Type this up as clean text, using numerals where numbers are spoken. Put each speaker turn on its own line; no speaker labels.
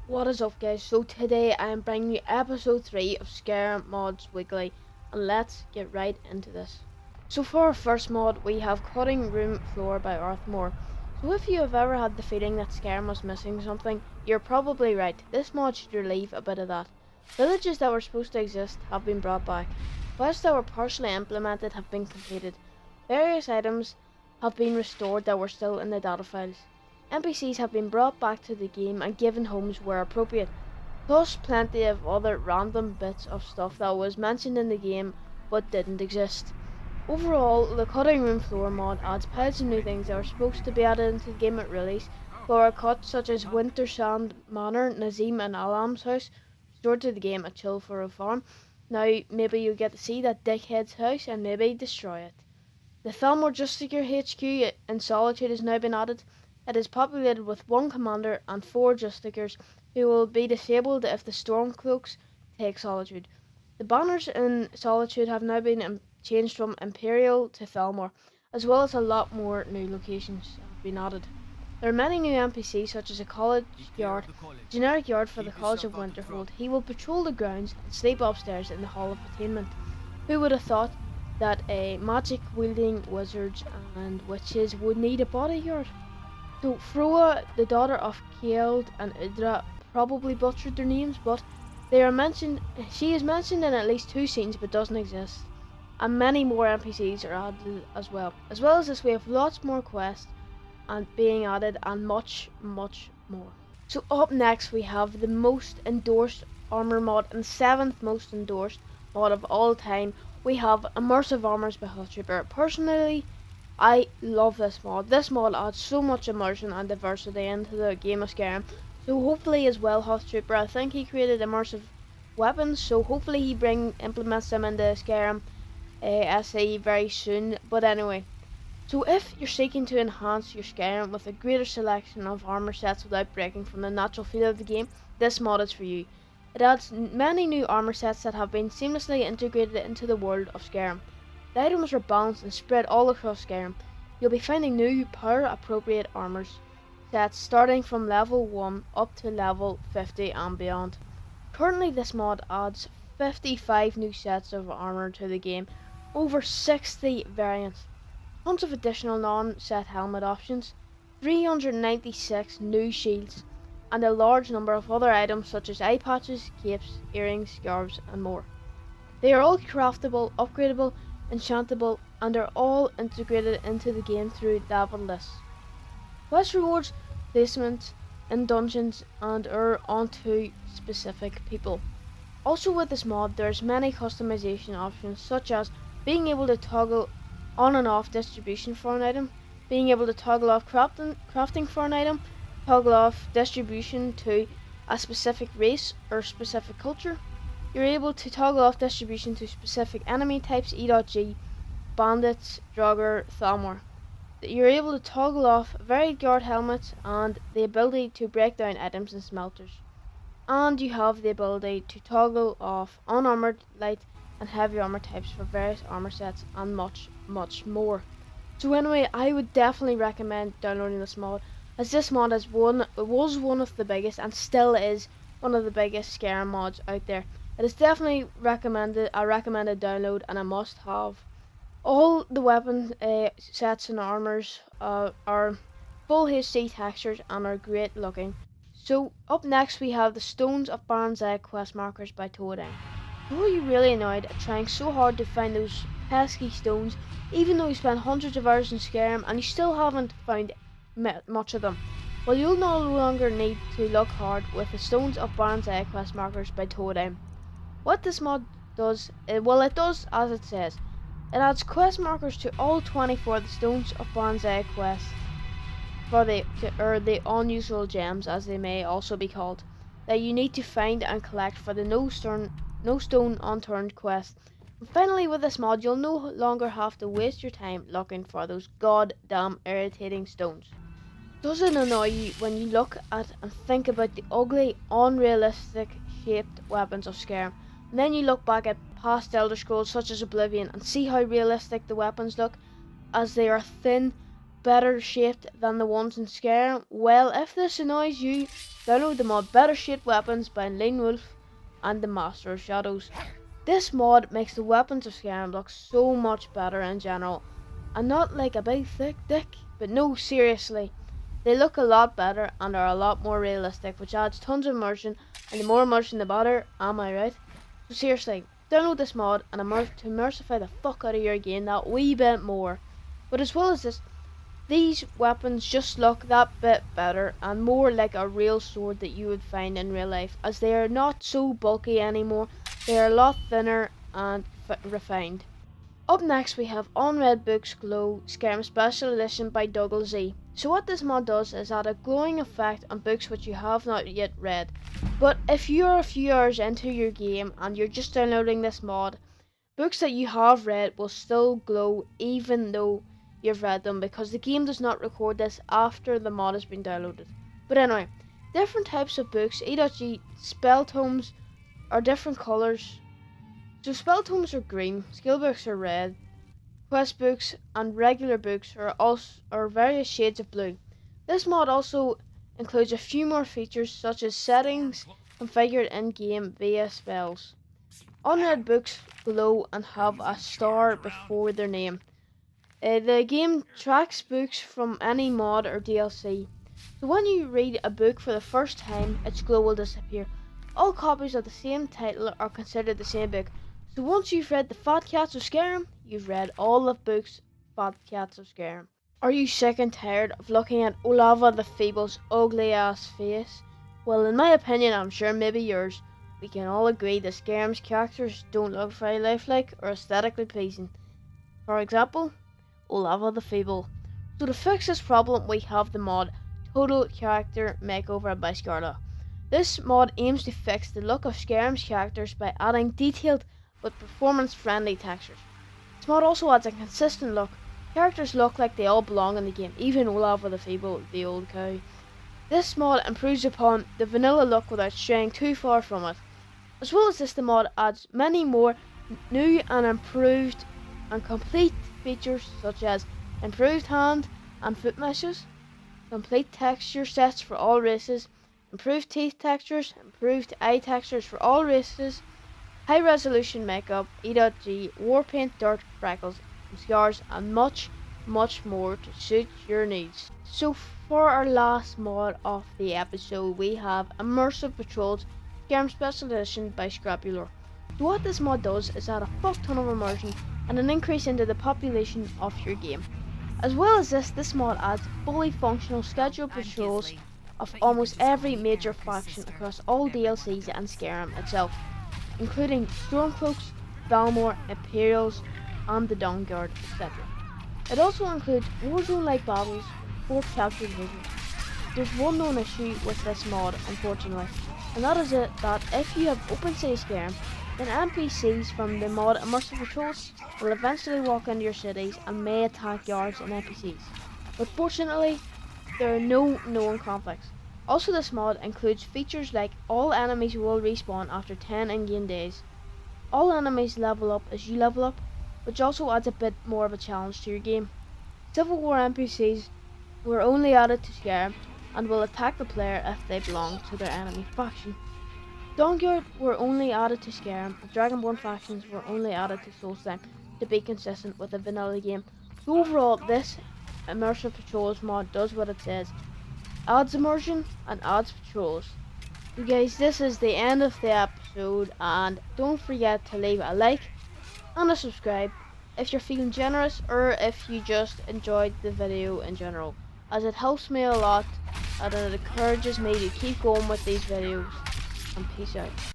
What is up, guys? So today I am bringing you episode 3 of Skyrim Mods Weekly, and let's get right into this. So for our first mod we have Cutting Room Floor by Arthmore. So if you have ever had the feeling that Skyrim was missing something, you're probably right. This mod should relieve a bit of that. Villages that were supposed to exist have been brought back. Quests that were partially implemented have been completed. Various items have been restored that were still in the data files. NPCs have been brought back to the game and given homes where appropriate, plus plenty of other random bits of stuff that was mentioned in the game but didn't exist. Overall, the Cutting Room Floor mod adds piles of new things that were supposed to be added into the game at release, but were cut, such as Wintersand Manor, Nazim and Alam's house, restored to the game at Chillfurrow Farm. Now maybe you'll get to see that dickhead's house and maybe destroy it. The Thalmor Justicar HQ in Solitude has now been added. It is populated with one commander and 4 Justicars who will be disabled if the Stormcloaks take Solitude. The banners in Solitude have now been changed from Imperial to Thalmor, as well as a lot more new locations have been added. There are many new NPCs such as a college guard, generic guard for the College of Winterhold. He will patrol the grounds and sleep upstairs in the Hall of Attainment. Who would have thought that a magic wielding wizards and witches would need a bodyguard? So Froa, the daughter of Kjeld and Idra, probably butchered their names, but they are mentioned. She is mentioned in at least 2 scenes but doesn't exist. And many more NPCs are added as well. As well as this, we have lots more quests and being added and much more. So up next we have the most endorsed armor mod and 7th most endorsed mod of all time. We have Immersive Armors by Trooper. Personally, I love this mod. This mod adds so much immersion and diversity into the game of Skyrim. So hopefully as well, Trooper, I think he created immersive weapons, so hopefully he implements them into Skyrim SE very soon. But anyway, so if you're seeking to enhance your Skyrim with a greater selection of armor sets without breaking from the natural feel of the game, this mod is for you. It adds many new armor sets that have been seamlessly integrated into the world of Skyrim. The items are balanced and spread all across Skyrim. You'll be finding new power appropriate armors sets starting from level 1 up to level 50 and beyond. Currently this mod adds 55 new sets of armor to the game, over 60 variants, tons of additional non-set helmet options, 396 new shields, and a large number of other items such as eye patches, capes, earrings, scarves and more. They are all craftable, upgradable, enchantable, and are all integrated into the game through level lists. Quest rewards, placements in dungeons, and are onto specific people. Also with this mod, there's many customization options such as being able to toggle on and off distribution for an item, being able to toggle off crafting for an item, toggle off distribution to a specific race or specific culture. You're able to toggle off distribution to specific enemy types, E.G, bandits, Draugr, Thalmor. You're able to toggle off varied guard helmets and the ability to break down items in smelters. And you have the ability to toggle off unarmored, light and heavy armor types for various armor sets and much more. So anyway, I would definitely recommend downloading this mod, as this mod was one of the biggest and still is one of the biggest Skyrim mods out there. It is definitely a recommended download and a must have. All the weapon sets and armors are full HD textures and are great looking. So up next we have the Stones of Barenziah quest markers by Toadine. Were you really annoyed at trying so hard to find those pesky stones, even though you spent hundreds of hours in Skyrim and you still haven't found much of them? Well, you'll no longer need to look hard with the Stones of Barenziah quest markers by Toadine. What this mod does, it does as it says. It adds quest markers to all 24 of the Stones of Barenziah quests, for the unusual gems, as they may also be called, that you need to find and collect for the No Stone Unturned quest. And finally, with this mod, you'll no longer have to waste your time looking for those goddamn irritating stones. Does it annoy you when you look at and think about the ugly, unrealistic shaped weapons of Skyrim, and then you look back at past Elder Scrolls such as Oblivion and see how realistic the weapons look, as they are thin, better shaped than the ones in Skyrim? Well, if this annoys you, Download the mod Better Shaped Weapons by Lane Wolf and the Master of Shadows. This mod makes the weapons of Skyrim look so much better in general, and not like a big thick dick, but no, seriously. They look a lot better and are a lot more realistic, which adds tons of immersion, and the more immersion the better, am I right? So seriously, download this mod and to immersify the fuck out of your game that wee bit more. But as well as this, these weapons just look that bit better and more like a real sword that you would find in real life, as they are not so bulky anymore, they are a lot thinner and refined. Up next we have Unread Books Glow Skyrim Special Edition by Z. So what this mod does is add a glowing effect on books which you have not yet read. But if you're a few hours into your game and you're just downloading this mod, books that you have read will still glow even though you've read them, because the game does not record this after the mod has been downloaded. But anyway, different types of books, E.G. spell tomes are different colours. So spell tomes are green, skill books are red, quest books and regular books are various shades of blue. This mod also includes a few more features such as settings configured in-game via spells. Unread books glow and have a star before their name. The game tracks books from any mod or DLC. So when you read a book for the first time, its glow will disappear. All copies of the same title are considered the same book. So once you've read the Fat Cats of Skyrim, you've read all of books Fat Cats of Skyrim. Are you sick and tired of looking at Olava the Feeble's ugly ass face? Well, in my opinion, I'm sure maybe yours, we can all agree that Skyrim's characters don't look very lifelike or aesthetically pleasing. For example, Olava the Feeble. So to fix this problem, we have the mod Total Character Makeover by Scarlet. This mod aims to fix the look of Skyrim's characters by adding detailed but performance-friendly textures. This mod also adds a consistent look. Characters look like they all belong in the game, even Olaf the Feeble, the old cow. This mod improves upon the vanilla look without straying too far from it. As well as this, the mod adds many more new and improved and complete features such as improved hand and foot meshes, complete texture sets for all races, improved teeth textures, improved eye textures for all races, high resolution makeup, E.G. war paint, dirt, freckles, and scars, and much more to suit your needs. So for our last mod of the episode, we have Immersive Patrols Skyrim Special Edition by Scrapulor. So what this mod does is add a fuck ton of immersion and an increase into the population of your game. As well as this mod adds fully functional scheduled patrols of almost every major faction across all DLCs and Skyrim itself, including Stormcloaks, Valmore, Imperials, and the Dawnguard, etc. It also includes Warzone-like battles for captured visions. There's one known issue with this mod, unfortunately, and that is that if you have open city Skyrim, then NPCs from the mod Immersive Patrols will eventually walk into your cities and may attack guards and NPCs. But fortunately, there are no known conflicts. Also, this mod includes features like all enemies will respawn after 10 in-game days. All enemies level up as you level up, which also adds a bit more of a challenge to your game. Civil War NPCs were only added to Skyrim and will attack the player if they belong to their enemy faction. Dawnguard were only added to Skyrim, and Dragonborn factions were only added to Solstheim to be consistent with the vanilla game. So overall, this Immersive Patrols mod does what it says. Adds immersion and adds patrols. So guys, this is the end of the episode, and don't forget to leave a like and a subscribe if you're feeling generous or if you just enjoyed the video in general, as it helps me a lot and it encourages me to keep going with these videos. And peace out.